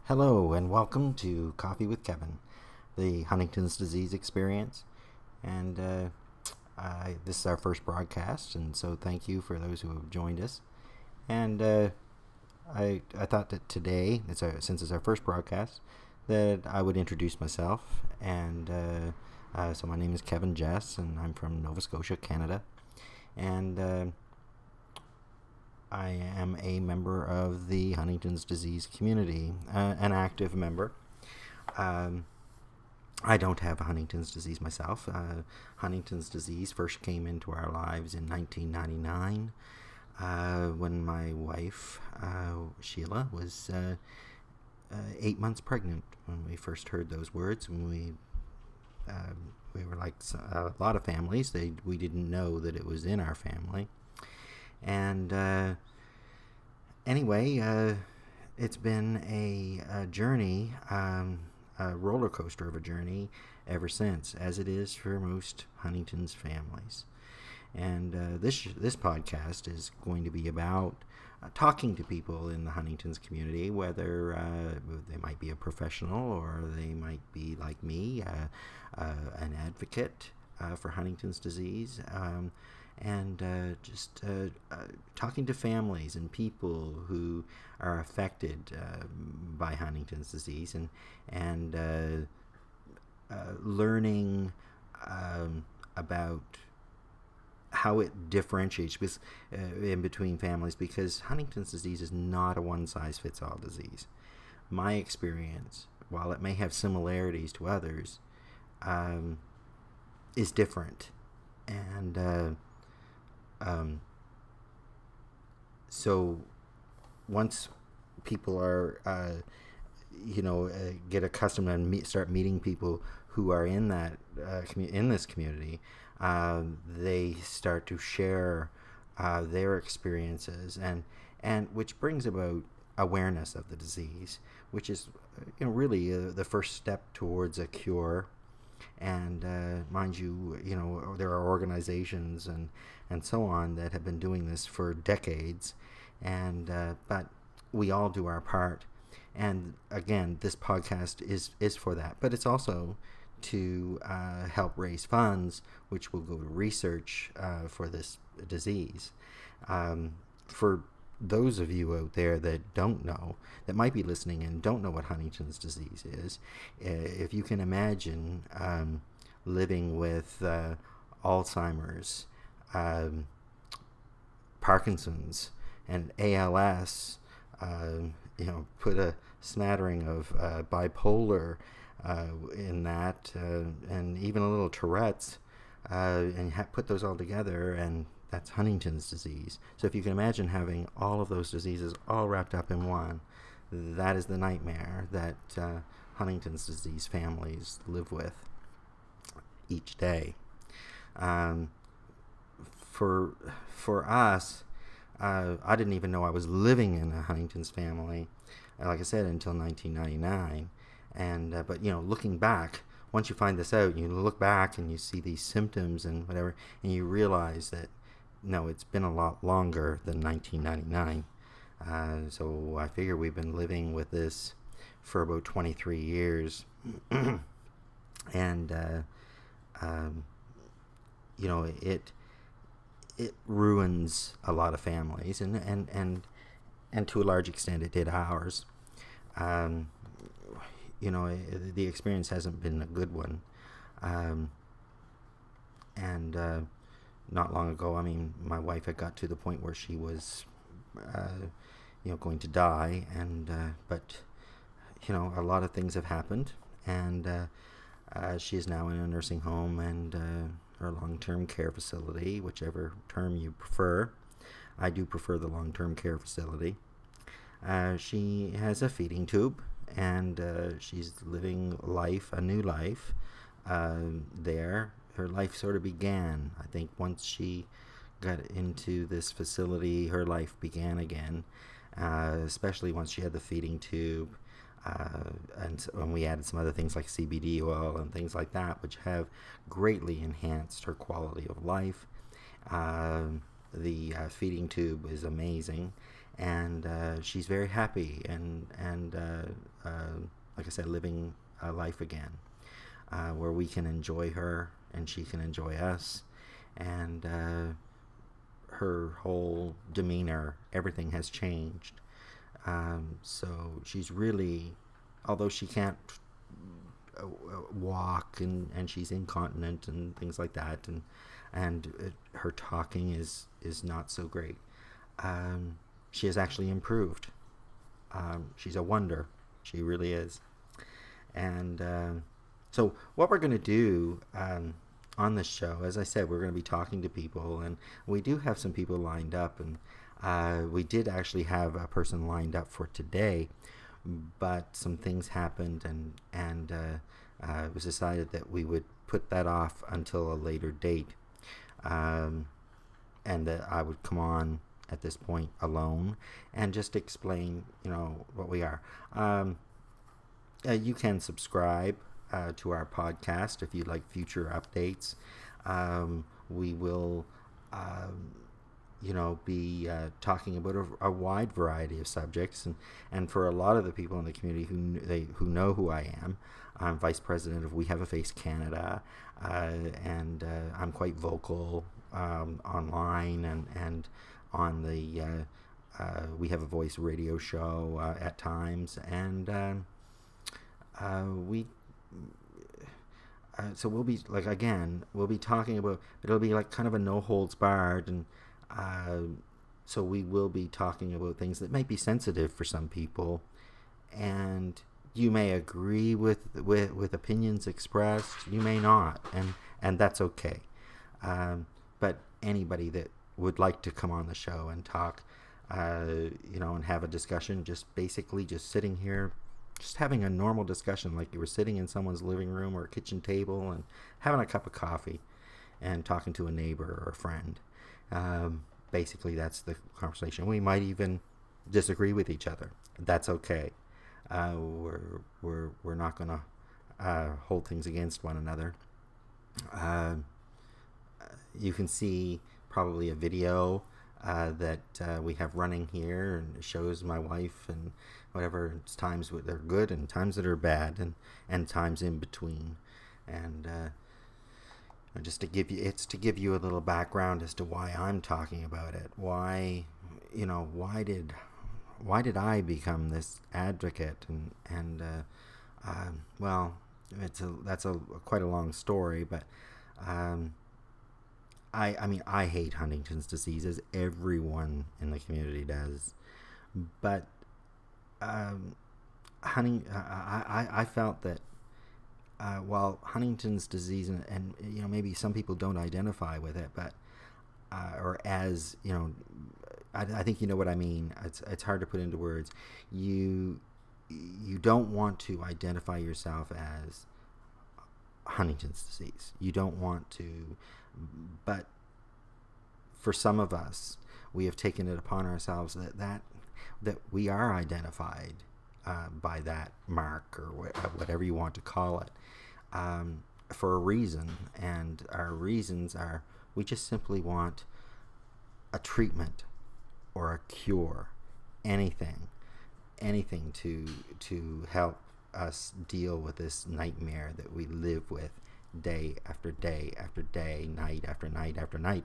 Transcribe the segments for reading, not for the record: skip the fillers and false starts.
Hello and welcome to Coffee with Kevin, the Huntington's disease experience. And this is our first broadcast, and so thank you for those who have joined us. And I thought that today, since it's our first broadcast, that I would introduce myself. And so my name is Kevin Jess, and I'm from Nova Scotia, Canada. And I am a member of the Huntington's disease community, an active member. I don't have Huntington's disease myself. Huntington's disease first came into our lives in 1999 when my wife, Sheila, was 8 months pregnant when we first heard those words. And we were like a lot of families. We didn't know that it was in our family. And anyway, it's been a journey, a roller coaster of a journey ever since, as it is for most Huntington's families. And this podcast is going to be about talking to people in the Huntington's community, whether they might be a professional or they might be like me, an advocate for Huntington's disease. And just talking to families and people who are affected by Huntington's disease, and learning about how it differentiates in between families, because Huntington's disease is not a one-size-fits-all disease. My experience, while it may have similarities to others, is different. And so once people are, get accustomed and start meeting people who are in that in this community, they start to share their experiences, and which brings about awareness of the disease, which is really the first step towards a cure. And mind you, there are organizations and so on that have been doing this for decades, and but we all do our part. And again, this podcast is for that, but it's also to help raise funds, which will go to research for this disease. For those of you out there that don't know, that might be listening and don't know what Huntington's disease is, if you can imagine living with Alzheimer's, Parkinson's, and ALS, put a smattering of bipolar in that, and even a little Tourette's, and put those all together, and that's Huntington's disease. So if you can imagine having all of those diseases all wrapped up in one, that is the nightmare that Huntington's disease families live with each day. For us, I didn't even know I was living in a Huntington's family, like I said, until 1999. And but looking back, once you find this out, you look back and you see these symptoms and whatever, and you realize that no, it's been a lot longer than 1999. So I figure we've been living with this for about 23 years. And it ruins a lot of families, and to a large extent it did ours. The experience hasn't been a good one. And not long ago, my wife had got to the point where she was going to die, and but a lot of things have happened, and she is now in a nursing home and or long-term care facility, whichever term you prefer. I do prefer the long-term care facility. She has a feeding tube, and she's living a new life there. Her life sort of began, I think, once she got into this facility. Her life began again, especially once she had the feeding tube, and when we added some other things like CBD oil and things like that, which have greatly enhanced her quality of life. The feeding tube is amazing, and she's very happy and like I said, living a life again, where we can enjoy her and she can enjoy us, and her whole demeanor, everything has changed. So she's really, although she can't walk and she's incontinent and things like that, and her talking is not so great. She has actually improved. She's a wonder. She really is. And so what we're going to do on this show, as I said, we're going to be talking to people, and we do have some people lined up, and we did actually have a person lined up for today, but some things happened, and it was decided that we would put that off until a later date, and that I would come on at this point alone and just explain, what we are. You can subscribe to our podcast if you'd like future updates. We will, be talking about a wide variety of subjects, and for a lot of the people in the community who know who I am, I'm vice president of We Have a Face Canada, and I'm quite vocal online and on the We Have a Voice radio show at times, and so we'll be we'll be talking about, it'll be like kind of a no holds barred, and so we will be talking about things that might be sensitive for some people, and you may agree with opinions expressed, you may not, and that's okay. But anybody that would like to come on the show and talk, and have a discussion, just basically just sitting here, just having a normal discussion like you were sitting in someone's living room or kitchen table and having a cup of coffee and talking to a neighbor or a friend. Basically, that's the conversation. We might even disagree with each other. That's okay. We're not going to hold things against one another. You can see probably a video that we have running here, and it shows my wife and whatever. It's times that are good and times that are bad, and times in between, and just to give you a little background as to why I'm talking about it. Why did I become this advocate, and well, that's quite a long story, but I hate Huntington's disease, as everyone in the community does. But I felt that while Huntington's disease, and maybe some people don't identify with it, but or as I think you know what I mean. It's hard to put into words. You don't want to identify yourself as Huntington's disease. You don't want to. But for some of us, we have taken it upon ourselves that we are identified by that mark, or whatever you want to call it, for a reason. And our reasons are, we just simply want a treatment or a cure, anything to help us deal with this nightmare that we live with day after day after day, night after night after night,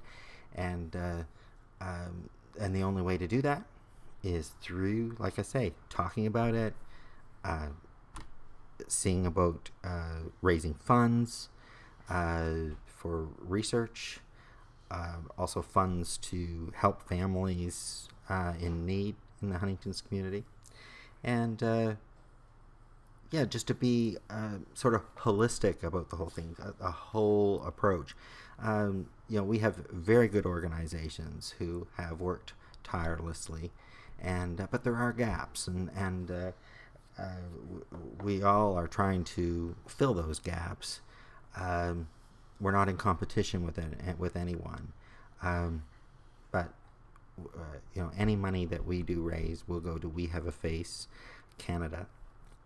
and the only way to do that is through, like I say, talking about it, seeing about raising funds for research, also funds to help families in need in the Huntington's community, and just to be sort of holistic about the whole thing, a whole approach. We have very good organizations who have worked tirelessly, but there are gaps, and we all are trying to fill those gaps. We're not in competition with anyone, but any money that we do raise will go to We Have a Face Canada.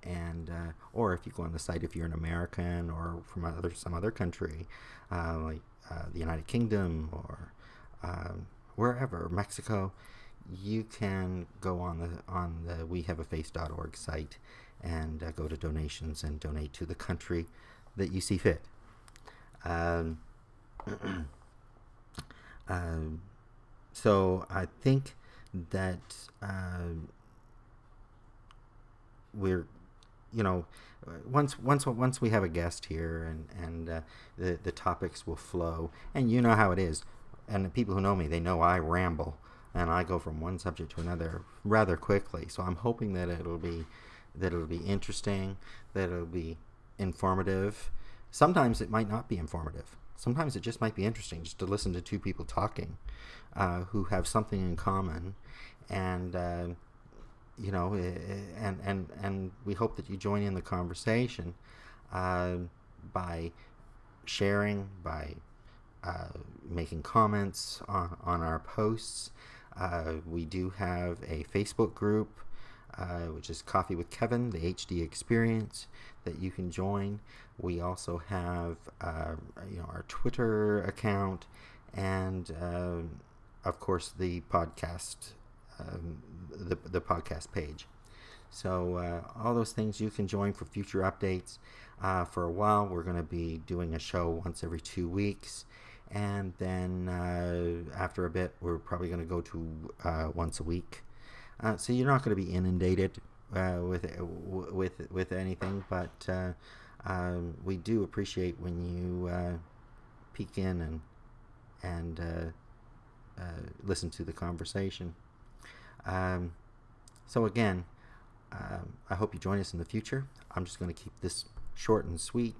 And or if you go on the site, if you're an American or from some other country, like the United Kingdom or wherever, Mexico, you can go on the wehaveafaith.org site and go to donations and donate to the country that you see fit. Um, so I think that we're, once we have a guest here, and the topics will flow, and you know how it is, and the people who know me, they know I ramble and I go from one subject to another rather quickly. So I'm hoping that it'll be interesting, that it'll be informative. Sometimes it might not be informative. Sometimes it just might be interesting just to listen to two people talking who have something in common, and and we hope that you join in the conversation by sharing, by making comments on our posts. We do have a Facebook group, which is Coffee with Kevin, the HD Experience, that you can join. We also have our Twitter account, and of course the podcast, the podcast page. So all those things you can join for future updates. For a while, we're going to be doing a show once every 2 weeks, and then after a bit, we're probably going to go to once a week. So you're not going to be inundated with anything, but we do appreciate when you peek in and listen to the conversation. So again, I hope you join us in the future. I'm just going to keep this short and sweet,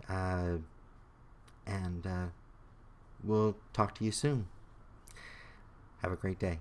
and we'll talk to you soon. Have a great day.